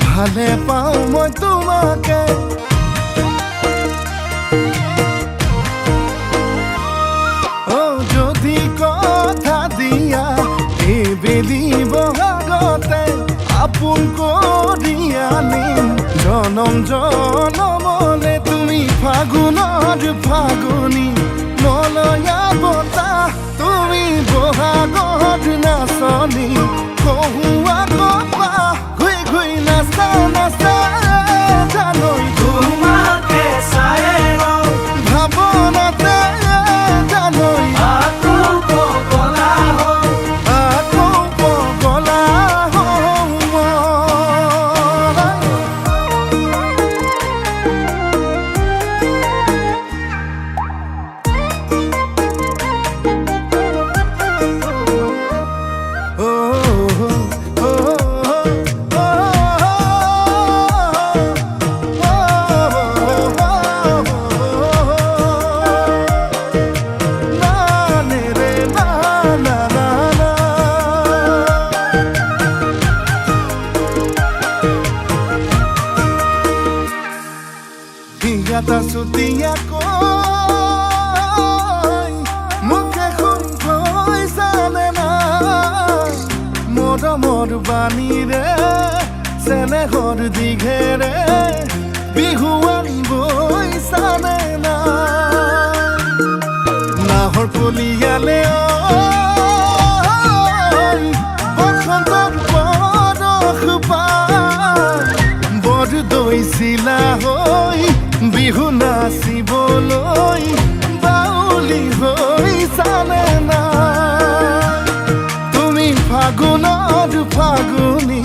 ভালে পাওঁ মই তোমাকে যদি কথা দিয়া এইবেলি বহাগতে আপোন কৰি আনিম জনম জনমলে তুমি ফাগুনৰ ফাগুনী মলয়া বতাহ তুমি বহাগৰ নাচনী কহুৱা কপা ঘুই ঘুই নাচা নাচা জানৈ তোমাকে চাই ভাৱনাতে জানৈ আকৌ পগলা হওঁ আকৌ পগলা হওঁ Gata sutia koi muke khun koi sane na mor bani re sene hor dighe re bihuan boi sane na nahor poliale oi bosontor borokh pa bor doi sila hoi Bihu নাচিবলৈ বাউলি হৈছানে না তুমি ফাগুনৰ ফাগুনী